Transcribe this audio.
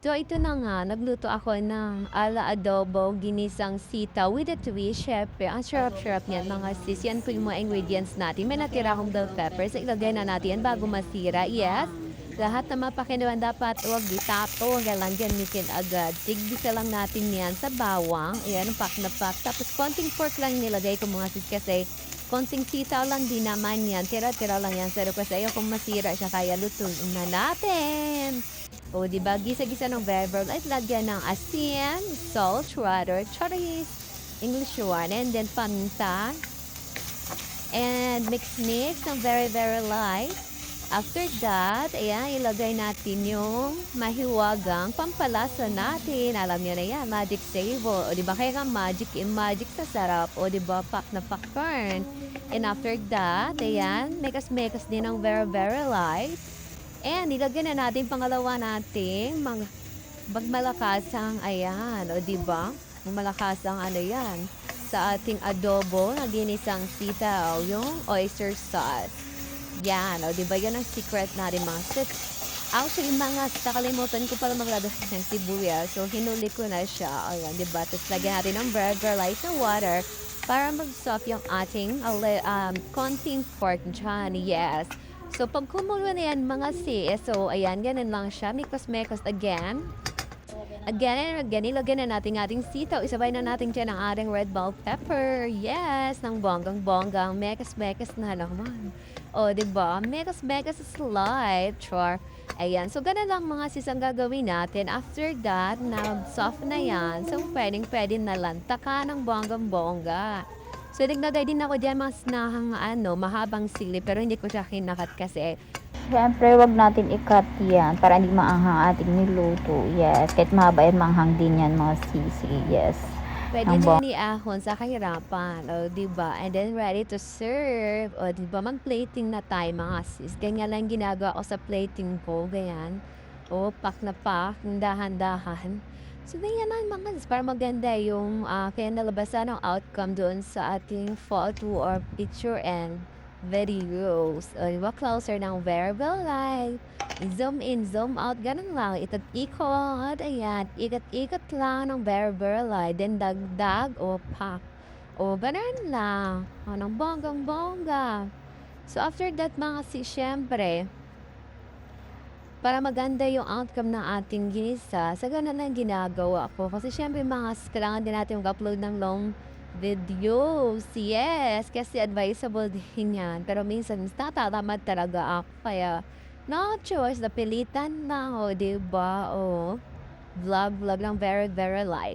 So ito na nga, nagluto ako ng ala adobo, ginisang sitaw with a twist. Syempre, ang sarap-sarap niyan mga sis. Yan po yung mga ingredients natin. May natira akong bell peppers. Ilagay na natin yan bago masira. Yes. Lahat na mapakinuan dapat huwag itato. Kailangan gamitin agad. Tigisa lang natin yan sa bawang. Ayan, pak na pak. Tapos konting pork lang nilagay ko mga sis kasi konting sitaw lang din naman yan. Tira-tira lang yan. Pero kasi ayaw kung masira siya kaya lutuin na natin. O, di ba? Gisa-gisa ng vegetable at lagyan ng asin, salt, water, cherries, English one, and then paminta. And mix-mix ng very light. After that, ayan, ilagay natin yung mahiwagang pampalasa natin. Alam niyo na yan, magic savor. O, di ba? Kaya nga magic sa sarap. O, di ba? Pak na popcorn. And after that, ayan, mekas-mekas din ng very light. And nilagyan na natin pangalawa nating magmalakasang ayan, o 'di ba? Malakasang ano 'yan sa ating adobo na ginisang sitaw, yung oyster sauce. Yan, o 'di ba? Yan ang secret natin mga sis. Actually, mga nakalimutan ko pala maglagay ng sibuyas. So, hinuli ko na siya. Ayan, 'di ba? Tapos lagyan natin ng burger light na water para mag-soft yung ating konting pork dyan. Yes. So, pag kumulo na yan mga sis, so, ayan, ganun lang siya. Mikos-mekos again. Again and again, ilagyan na natin ating sitaw. Isabay na natin dyan ang ating red bell pepper. Yes, ng bonggang-bonggang. Mekos-mekos na naman. O, diba? Mekos-mekos is light. Char. Ayan. So, ganun lang mga sis ang gagawin natin. After that, na-soft na yan. So, pwedeng-pwede na lantakan ng bonggang-bongga. So, naglagay din ako diyan mas mahabang sili pero hindi ko siya kinakat kasi Siyempre, wag natin i-cut yan para hindi maanghang ating niluto. Yes, kahit mahaba yan, manghang din yan mga sisi. Yes. pwede Ang na niahon sa kahirapan. O, diba? And then, ready to serve. O, diba? Mag-plating na tayo mga sis. Ganyan lang ginagawa ko sa plating ko. Ganyan. O, pak na pak. Dahan-dahan. So, ganyan lang mga sis. Para maganda yung kaya nalabasan ng outcome doon sa ating photo or picture and videos. O, diba? Closer ng variable light. Zoom in, zoom out, ganun lang. Ikot-ikot, ayan. Ikot-ikot lang ng very light. Then, dagdag o pop. O, ganun lang. O, ng bonggang-bongga. So, after that, mga syempre, para maganda yung outcome ng ating ginisa, sa ganun lang ginagawa ko. Kasi syempre, kailangan din natin mag-upload ng long videos. Yes, kasi advisable din yan. Pero minsan, natatamad talaga ako. Kaya, no choice, napilitan na ako, diba? O, vlog lang very light.